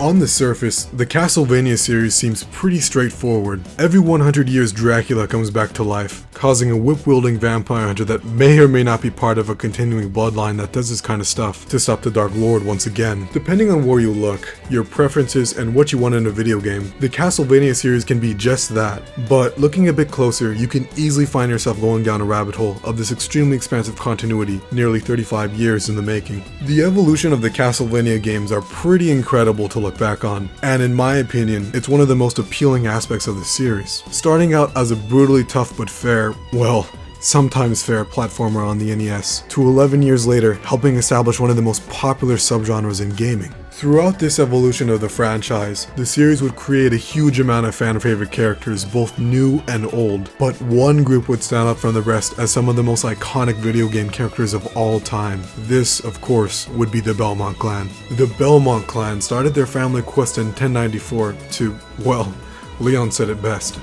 On the surface, the Castlevania series seems pretty straightforward. Every 100 years Dracula comes back to life, causing a whip-wielding vampire hunter that may or may not be part of a continuing bloodline that does this kind of stuff to stop the Dark Lord once again. Depending on where you look, your preferences, and what you want in a video game, the Castlevania series can be just that. But looking a bit closer, you can easily find yourself going down a rabbit hole of this extremely expansive continuity nearly 35 years in the making. The evolution of the Castlevania games are pretty incredible to look back on, and in my opinion, it's one of the most appealing aspects of the series. Starting out as a brutally tough but fair, well, sometimes fair platformer on the NES, to 11 years later helping establish one of the most popular subgenres in gaming. Throughout this evolution of the franchise, the series would create a huge amount of fan-favorite characters, both new and old, but one group would stand out from the rest as some of the most iconic video game characters of all time. This, of course, would be the Belmont Clan. The Belmont Clan started their family quest in 1094 to, well, Leon said it best.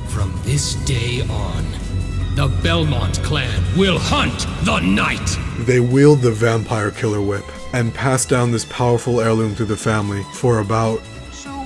From this day on, the Belmont Clan will hunt the night! They wield the vampire killer whip and pass down this powerful heirloom to the family for about... So,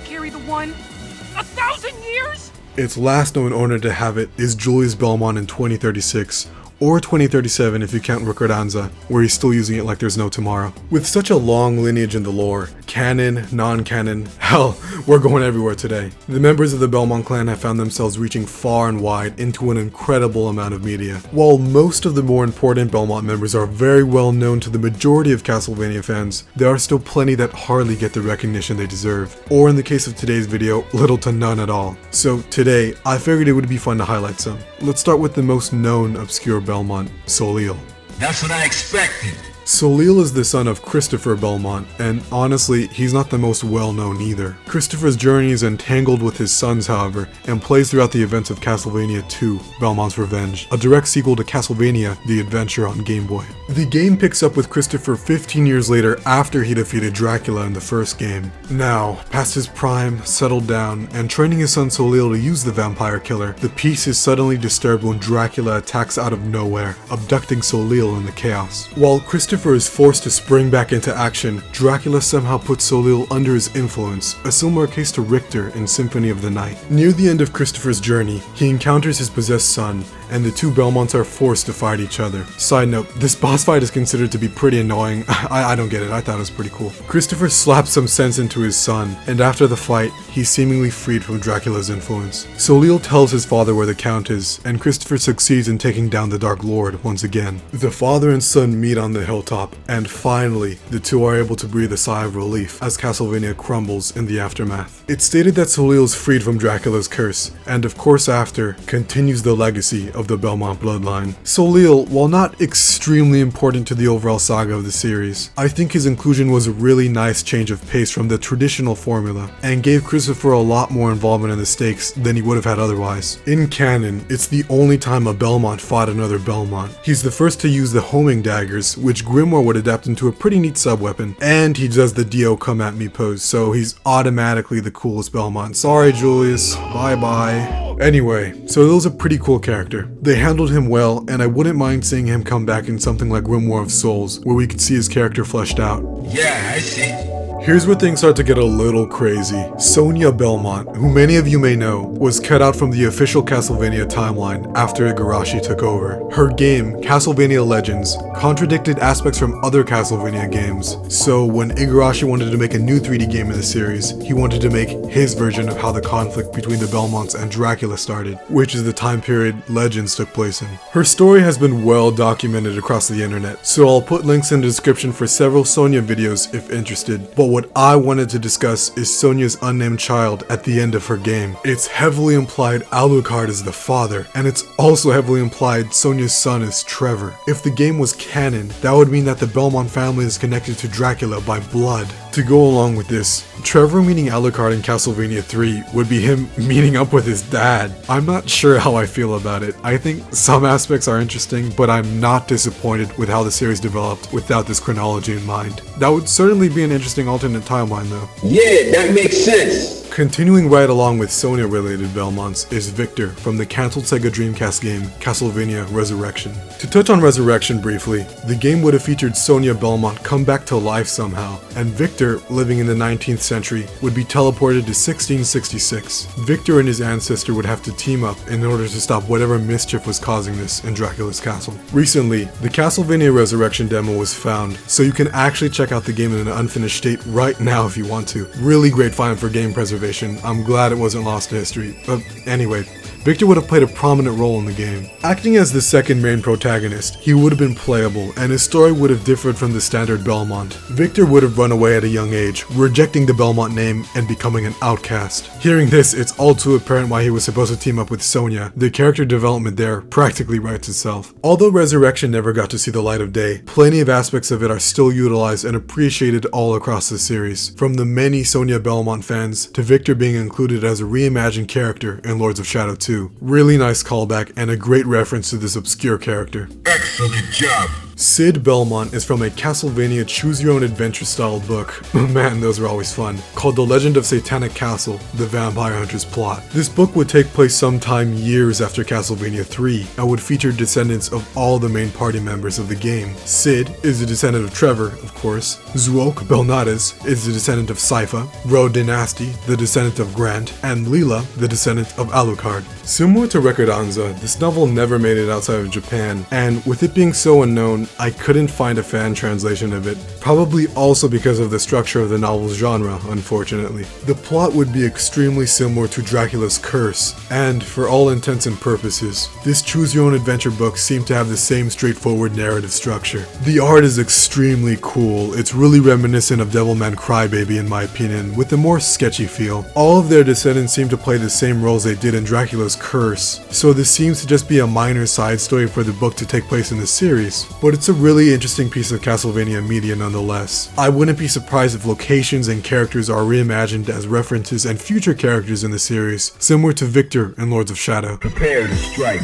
carry the one? 1,000 years? Its last known owner to have it is Julius Belmont in 2036, or 2037 if you count Ricordanza, where he's still using it like there's no tomorrow. With such a long lineage in the lore, canon, non-canon, hell, we're going everywhere today. The members of the Belmont clan have found themselves reaching far and wide into an incredible amount of media. While most of the more important Belmont members are very well known to the majority of Castlevania fans, there are still plenty that hardly get the recognition they deserve, or in the case of today's video, little to none at all. So today, I figured it would be fun to highlight some. Let's start with the most known obscure Belmont, Soleil. That's what I expected. Soleil is the son of Christopher Belmont, and honestly, he's not the most well-known either. Christopher's journey is entangled with his sons, however, and plays throughout the events of Castlevania 2, Belmont's Revenge, a direct sequel to Castlevania, The Adventure on Game Boy. The game picks up with Christopher 15 years later after he defeated Dracula in the first game. Now, past his prime, settled down, and training his son Soleil to use the vampire killer, the peace is suddenly disturbed when Dracula attacks out of nowhere, abducting Soleil in the chaos. While Christopher is forced to spring back into action, Dracula somehow puts Soleil under his influence, a similar case to Richter in Symphony of the Night. Near the end of Christopher's journey, he encounters his possessed son, and the two Belmonts are forced to fight each other. Side note, this boss fight is considered to be pretty annoying. I don't get it, I thought it was pretty cool. Christopher slaps some sense into his son, and after the fight, he's seemingly freed from Dracula's influence. Soleil tells his father where the Count is, and Christopher succeeds in taking down the Dark Lord once again. The father and son meet on the hilltop, and finally, the two are able to breathe a sigh of relief as Castlevania crumbles in the aftermath. It's stated that Soleil is freed from Dracula's curse, and of course after, continues the legacy of the Belmont bloodline. Soleil, while not extremely important to the overall saga of the series, I think his inclusion was a really nice change of pace from the traditional formula, and gave Christopher a lot more involvement in the stakes than he would have had otherwise. In canon, it's the only time a Belmont fought another Belmont. He's the first to use the homing daggers, which Grimoire would adapt into a pretty neat sub-weapon, and he does the Dio come at me pose, so he's automatically the coolest Belmont. Sorry Julius, bye bye. Anyway, Soleil's a pretty cool character. They handled him well, and I wouldn't mind seeing him come back in something like Grimoire of Souls, where we could see his character fleshed out. Yeah, I see. Here's where things start to get a little crazy. Sonia Belmont, who many of you may know, was cut out from the official Castlevania timeline after Igarashi took over. Her game, Castlevania Legends, contradicted aspects from other Castlevania games, so when Igarashi wanted to make a new 3D game in the series, he wanted to make his version of how the conflict between the Belmonts and Dracula started, which is the time period Legends took place in. Her story has been well documented across the internet, so I'll put links in the description for several Sonia videos if interested, but what I wanted to discuss is Sonia's unnamed child at the end of her game. It's heavily implied Alucard is the father, and it's also heavily implied Sonia's son is Trevor. If the game was canon, that would mean that the Belmont family is connected to Dracula by blood. To go along with this, Trevor meeting Alucard in Castlevania 3 would be him meeting up with his dad. I'm not sure how I feel about it. I think some aspects are interesting, but I'm not disappointed with how the series developed without this chronology in mind. That would certainly be an interesting alternate timeline though. Yeah, that makes sense. Continuing right along with Sonia related Belmonts is Victor from the cancelled Sega Dreamcast game Castlevania Resurrection. To touch on Resurrection briefly, the game would have featured Sonia Belmont come back to life somehow, and Victor, living in the 19th century, would be teleported to 1666. Victor and his ancestor would have to team up in order to stop whatever mischief was causing this in Dracula's castle. Recently, the Castlevania Resurrection demo was found, so you can actually check out the game in an unfinished state right now if you want to. Really great find for game preservation. I'm glad it wasn't lost to history. But anyway, Victor would have played a prominent role in the game. Acting as the second main protagonist, he would have been playable, and his story would have differed from the standard Belmont. Victor would have run away at a young age, rejecting the Belmont name and becoming an outcast. Hearing this, it's all too apparent why he was supposed to team up with Sonia. The character development there practically writes itself. Although Resurrection never got to see the light of day, plenty of aspects of it are still utilized and appreciated all across the series, from the many Sonia Belmont fans to Victor being included as a reimagined character in Lords of Shadow 2. Really nice callback and a great reference to this obscure character. Excellent job. Sid Belmont is from a Castlevania choose-your-own-adventure style book, man those are always fun, called The Legend of Satanic Castle, The Vampire Hunter's Plot. This book would take place sometime years after Castlevania 3 and would feature descendants of all the main party members of the game. Sid is a descendant of Trevor, of course, Zuok Belnades is the descendant of Sypha, Ro Dynasty, the descendant of Grant, and Leela, the descendant of Alucard. Similar to Record Anza, this novel never made it outside of Japan, and with it being so unknown, I couldn't find a fan translation of it, probably also because of the structure of the novel's genre, unfortunately. The plot would be extremely similar to Dracula's Curse, and for all intents and purposes, this choose-your-own-adventure book seemed to have the same straightforward narrative structure. The art is extremely cool, it's really reminiscent of Devilman Crybaby in my opinion, with a more sketchy feel. All of their descendants seem to play the same roles they did in Dracula's Curse, so this seems to just be a minor side story for the book to take place in the series, but it's a really interesting piece of Castlevania media nonetheless. I wouldn't be surprised if locations and characters are reimagined as references and future characters in the series, similar to Victor in Lords of Shadow. Prepare to strike.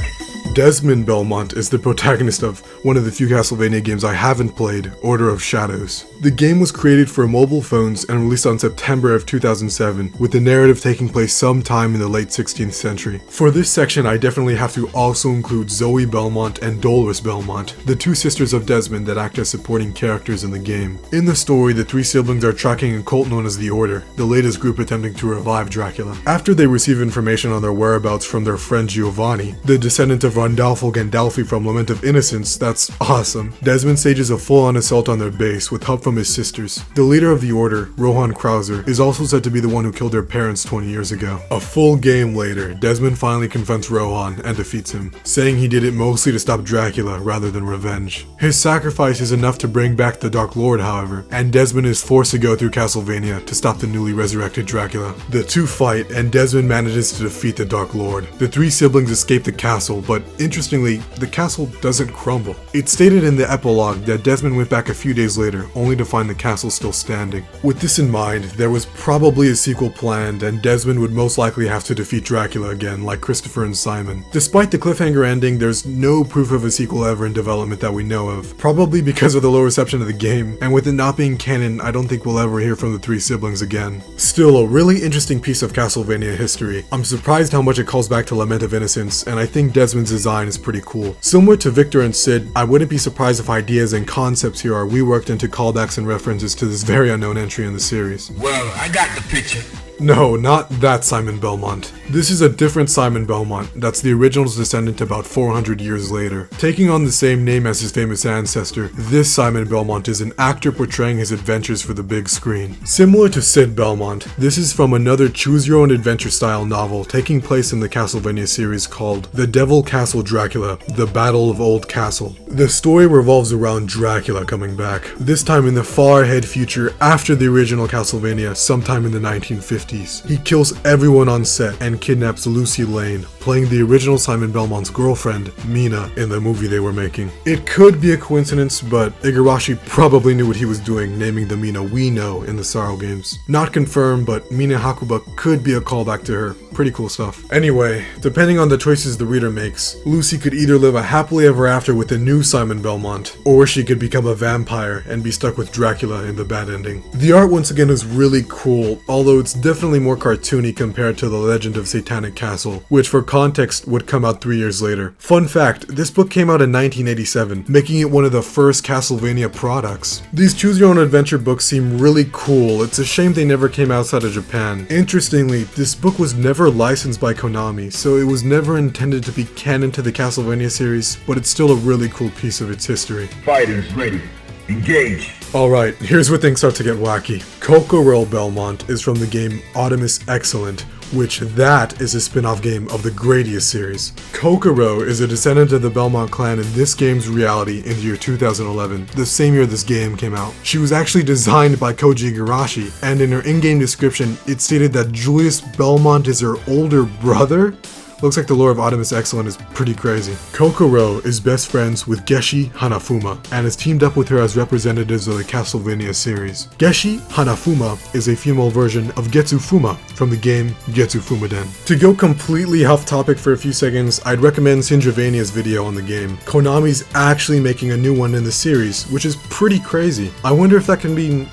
Desmond Belmont is the protagonist of one of the few Castlevania games I haven't played, Order of Shadows. The game was created for mobile phones and released on September of 2007, with the narrative taking place sometime in the late 16th century. For this section, I definitely have to also include Zoe Belmont and Dolores Belmont, the two sisters of Desmond that act as supporting characters in the game. In the story, the three siblings are tracking a cult known as the Order, the latest group attempting to revive Dracula. After they receive information on their whereabouts from their friend Giovanni, the descendant of Randolfo Gandalfi from Lament of Innocence, that's awesome, Desmond stages a full-on assault on their base with help from his sisters. The leader of the Order, Rohan Krauser, is also said to be the one who killed their parents 20 years ago. A full game later, Desmond finally confronts Rohan and defeats him, saying he did it mostly to stop Dracula rather than revenge. His sacrifice is enough to bring back the Dark Lord, however, and Desmond is forced to go through Castlevania to stop the newly resurrected Dracula. The two fight, and Desmond manages to defeat the Dark Lord. The three siblings escape the castle, but interestingly, the castle doesn't crumble. It's stated in the epilogue that Desmond went back a few days later, only to find the castle still standing. With this in mind, there was probably a sequel planned, and Desmond would most likely have to defeat Dracula again, like Christopher and Simon. Despite the cliffhanger ending, there's no proof of a sequel ever in development that we know of, probably because of the low reception of the game, and with it not being canon, I don't think we'll ever hear from the three siblings again. Still, a really interesting piece of Castlevania history. I'm surprised how much it calls back to Lament of Innocence, and I think Desmond's design is pretty cool. Similar to Victor and Sid, I wouldn't be surprised if ideas and concepts here are reworked into callbacks and references to this very unknown entry in the series. Well, I got the picture. No, not that Simon Belmont. This is a different Simon Belmont that's the original's descendant about 400 years later. Taking on the same name as his famous ancestor, this Simon Belmont is an actor portraying his adventures for the big screen. Similar to Sid Belmont, this is from another choose-your-own-adventure style novel taking place in the Castlevania series called The Devil Castle Dracula, The Battle of Old Castle. The story revolves around Dracula coming back, this time in the far-ahead future after the original Castlevania sometime in the 1950s. He kills everyone on set and kidnaps Lucy Lane, playing the original Simon Belmont's girlfriend, Mina, in the movie they were making. It could be a coincidence, but Igarashi probably knew what he was doing naming the Mina we know in the Sorrow games. Not confirmed, but Mina Hakuba could be a callback to her. Pretty cool stuff. Anyway, depending on the choices the reader makes, Lucy could either live a happily ever after with the new Simon Belmont, or she could become a vampire and be stuck with Dracula in the bad ending. The art once again is really cool, although it's definitely definitely more cartoony compared to The Legend of Satanic Castle, which for context would come out 3 years later. Fun fact, this book came out in 1987, making it one of the first Castlevania products. These choose your own adventure books seem really cool. It's a shame they never came outside of Japan. Interestingly, this book was never licensed by Konami, so it was never intended to be canon to the Castlevania series, but it's still a really cool piece of its history. Fighters ready. Engage. Alright, here's where things start to get wacky. Kokoro Belmont is from the game Audimus Excellent, which that is a spin-off game of the Gradius series. Kokoro is a descendant of the Belmont Clan in this game's reality in the year 2011, the same year this game came out. She was actually designed by Koji Igarashi, and in her in-game description, it stated that Julius Belmont is her older brother? Looks like the lore of Audimus Excellent is pretty crazy. Kokoro is best friends with Geshi Hanafuma, and is teamed up with her as representatives of the Castlevania series. Geshi Hanafuma is a female version of Getsufuma from the game Getsu Fumaden. To go completely off topic for a few seconds, I'd recommend Syndravania's video on the game. Konami's actually making a new one in the series, which is pretty crazy. I wonder if that can be,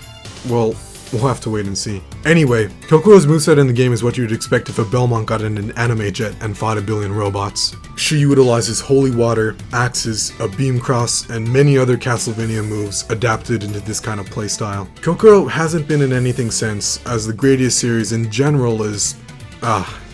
well, we'll have to wait and see. Anyway, Kokoro's moveset in the game is what you'd expect if a Belmont got in an anime jet and fought a billion robots. She utilizes holy water, axes, a beam cross, and many other Castlevania moves adapted into this kind of playstyle. Kokoro hasn't been in anything since, as the Gradius series in general is,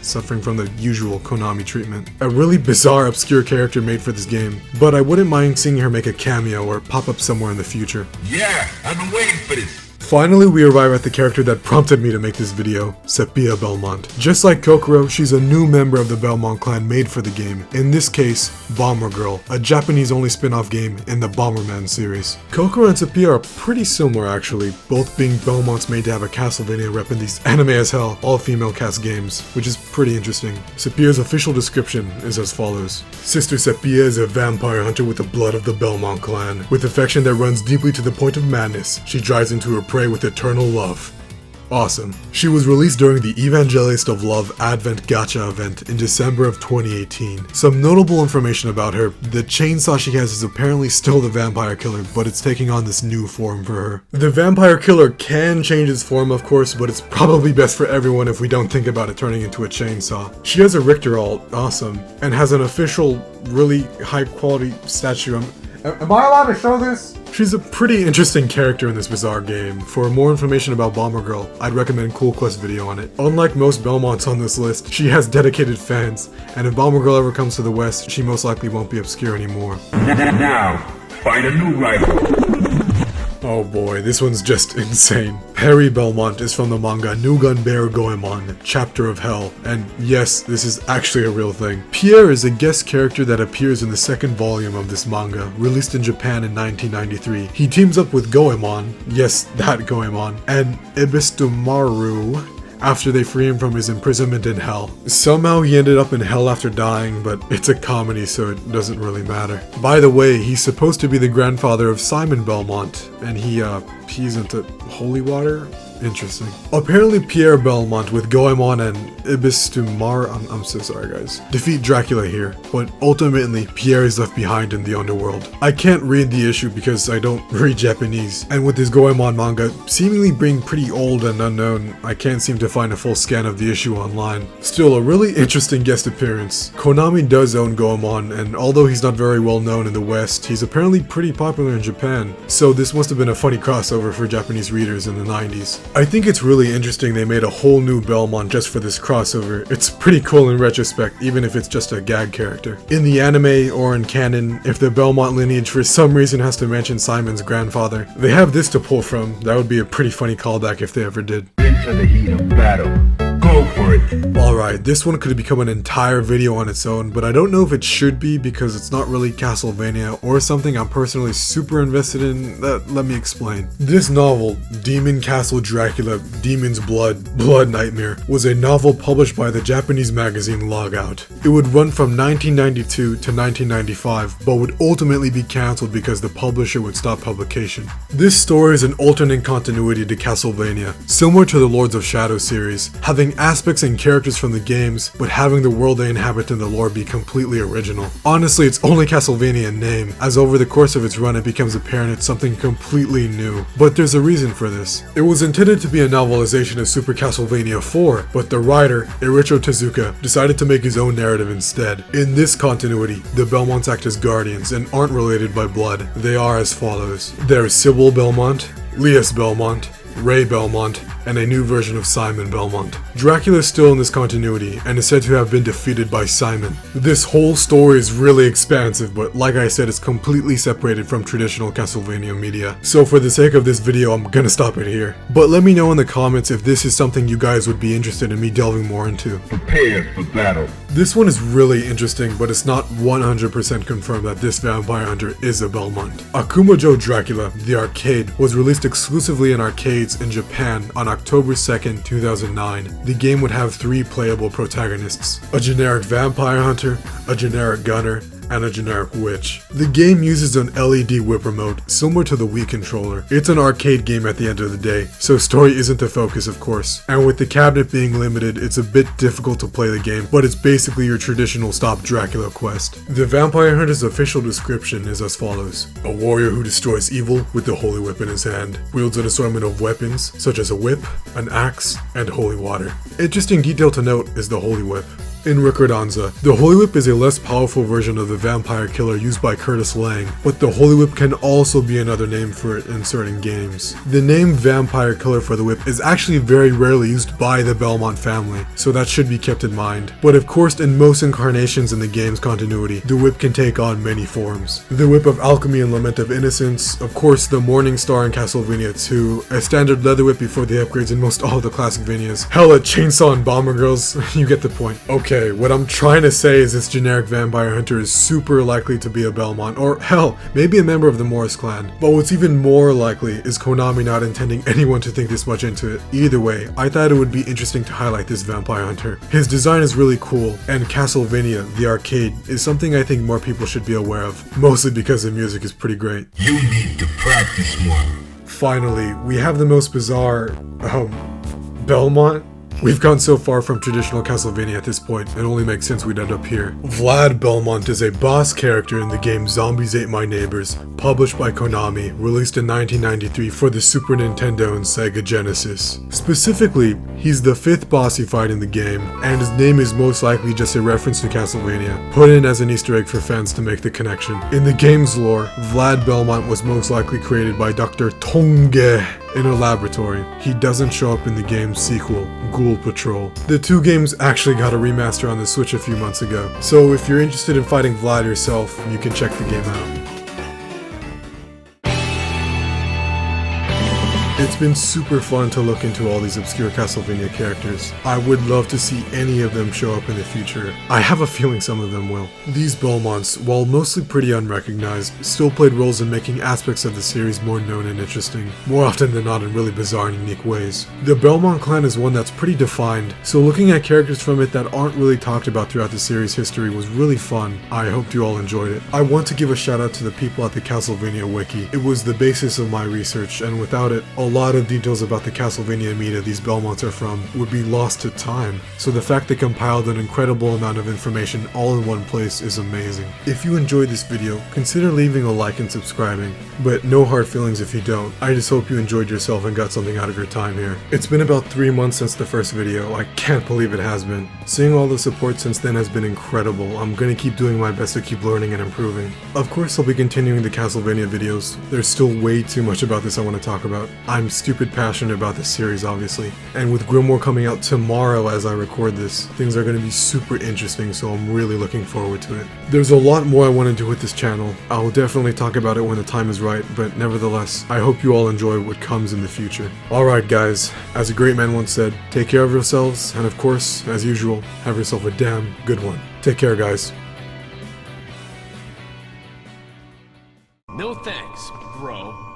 suffering from the usual Konami treatment. A really bizarre, obscure character made for this game, but I wouldn't mind seeing her make a cameo or pop up somewhere in the future. Yeah, I've been waiting for this. Finally, we arrive at the character that prompted me to make this video, Sepia Belmont. Just like Kokoro, she's a new member of the Belmont Clan made for the game, in this case, Bomber Girl, a Japanese-only spin-off game in the Bomberman series. Kokoro and Sepia are pretty similar actually, both being Belmonts made to have a Castlevania rep in these anime-as-hell, all-female cast games, which is pretty interesting. Sepia's official description is as follows. Sister Sepia is a vampire hunter with the blood of the Belmont Clan. With affection that runs deeply to the point of madness, she drives into her prey with eternal love. Awesome. She was released during the Evangelist of Love Advent Gacha event in December of 2018. Some notable information about her: the chainsaw she has is apparently still the vampire killer, but it's taking on this new form for her. The vampire killer can change its form, of course, but it's probably best for everyone if we don't think about it turning into a chainsaw. She has a Richter alt, awesome, and has an official, really high quality statue. Am I allowed to show this? She's a pretty interesting character in this bizarre game. For more information about Bomber Girl, I'd recommend Cool Quest video on it. Unlike most Belmonts on this list, she has dedicated fans, and if Bomber Girl ever comes to the West, she most likely won't be obscure anymore. Now, find a new rival. Oh boy, this one's just insane. Pierre Belmont is from the manga Nugun Bear Goemon, Chapter of Hell, and yes, this is actually a real thing. Pierre is a guest character that appears in the second volume of this manga, released in Japan in 1993. He teams up with Goemon, yes, that Goemon, and Ebistumaru after they free him from his imprisonment in Hell. Somehow he ended up in Hell after dying, but it's a comedy so it doesn't really matter. By the way, he's supposed to be the grandfather of Simon Belmont, and he's into holy water? Interesting. Apparently Pierre Belmont with Goemon and Ibistumar, I'm so sorry guys, defeat Dracula here, but ultimately Pierre is left behind in the underworld. I can't read the issue because I don't read Japanese, and with this Goemon manga seemingly being pretty old and unknown, I can't seem to find a full scan of the issue online. Still, a really interesting guest appearance. Konami does own Goemon, and although he's not very well known in the West, he's apparently pretty popular in Japan, so this must have been a funny crossover for Japanese readers in the 90s. I think it's really interesting they made a whole new Belmont just for this crossover. It's pretty cool in retrospect, even if it's just a gag character. In the anime or in canon, if the Belmont lineage for some reason has to mention Simon's grandfather, they have this to pull from. That would be a pretty funny callback if they ever did. Into the heat of battle. Go for it. Alright, this one could become an entire video on its own, but I don't know if it should be because it's not really Castlevania or something I'm personally super invested in. Let me explain. This novel, Demon Castle Dracula, Demon's Blood Nightmare, was a novel published by the Japanese magazine Logout. It would run from 1992 to 1995, but would ultimately be cancelled because the publisher would stop publication. This story is an alternate continuity to Castlevania, similar to the Lords of Shadow series, having using aspects and characters from the games, but having the world they inhabit and the lore be completely original. Honestly, it's only Castlevania in name, as over the course of its run it becomes apparent it's something completely new. But there's a reason for this. It was intended to be a novelization of Super Castlevania 4, but the writer, Iricho Tezuka, decided to make his own narrative instead. In this continuity, the Belmonts act as guardians and aren't related by blood. They are as follows. There's Sybil Belmont, Lias Belmont, Ray Belmont, and a new version of Simon Belmont. Dracula is still in this continuity and is said to have been defeated by Simon. This whole story is really expansive, but like I said, it's completely separated from traditional Castlevania media. So for the sake of this video, I'm gonna stop it here. But let me know in the comments if this is something you guys would be interested in me delving more into. Prepare for battle. This one is really interesting, but it's not 100% confirmed that this vampire hunter is a Belmont. Akuma Joe Dracula, the arcade, was released exclusively in arcades in Japan on October 2nd, 2009. The game would have 3 playable protagonists: a generic vampire hunter, a generic gunner, and a generic witch. The game uses an LED whip remote, similar to the Wii controller. It's an arcade game at the end of the day, so story isn't the focus of course. And with the cabinet being limited, it's a bit difficult to play the game, but it's basically your traditional Stop Dracula quest. The Vampire Hunter's official description is as follows: a warrior who destroys evil with the holy whip in his hand, wields an assortment of weapons, such as a whip, an axe, and holy water. Interesting detail to note is the holy whip. In Ricordanza, the Holy Whip is a less powerful version of the vampire killer used by Curtis Lang, but the Holy Whip can also be another name for it in certain games. The name Vampire Killer for the whip is actually very rarely used by the Belmont family, so that should be kept in mind. But of course, in most incarnations in the game's continuity, the whip can take on many forms. The Whip of Alchemy in Lament of Innocence, of course the Morning Star in Castlevania 2, a standard leather whip before the upgrades in most all of the classic Vanias, hell, a chainsaw and Bomber Girls, you get the point. Okay, what I'm trying to say is this generic vampire hunter is super likely to be a Belmont, or hell, maybe a member of the Morris clan. But what's even more likely is Konami not intending anyone to think this much into it. Either way, I thought it would be interesting to highlight this vampire hunter. His design is really cool, and Castlevania, the arcade, is something I think more people should be aware of, mostly because the music is pretty great. You need to practice more. Finally, we have the most bizarre, Belmont? We've gone so far from traditional Castlevania at this point, it only makes sense we'd end up here. Vlad Belmont is a boss character in the game Zombies Ate My Neighbors, published by Konami, released in 1993 for the Super Nintendo and Sega Genesis. Specifically, he's the 5th boss you fight in the game, and his name is most likely just a reference to Castlevania, put in as an Easter egg for fans to make the connection. In the game's lore, Vlad Belmont was most likely created by Dr. Tonge in a laboratory. He doesn't show up in the game's sequel, Ghoul Patrol. The 2 games actually got a remaster on the Switch a few months ago, so if you're interested in fighting Vlad yourself, you can check the game out. It's been super fun to look into all these obscure Castlevania characters. I would love to see any of them show up in the future. I have a feeling some of them will. These Belmonts, while mostly pretty unrecognized, still played roles in making aspects of the series more known and interesting, more often than not in really bizarre and unique ways. The Belmont Clan is one that's pretty defined, so looking at characters from it that aren't really talked about throughout the series' history was really fun. I hope you all enjoyed it. I want to give a shout out to the people at the Castlevania Wiki. It was the basis of my research, and without it, a lot of details about the Castlevania media these Belmonts are from would be lost to time, so the fact they compiled an incredible amount of information all in one place is amazing. If you enjoyed this video, consider leaving a like and subscribing, but no hard feelings if you don't. I just hope you enjoyed yourself and got something out of your time here. It's been about 3 months since the first video. I can't believe it has been. Seeing all the support since then has been incredible. I'm gonna keep doing my best to keep learning and improving. Of course I'll be continuing the Castlevania videos. There's still way too much about this I want to talk about. I'm stupid passionate about this series, obviously, and with Grimoire coming out tomorrow as I record this, things are going to be super interesting, so I'm really looking forward to it. There's a lot more I want to do with this channel. I'll definitely talk about it when the time is right, but nevertheless, I hope you all enjoy what comes in the future. Alright guys, as a great man once said, take care of yourselves, and of course, as usual, have yourself a damn good one. Take care guys. No thanks, bro.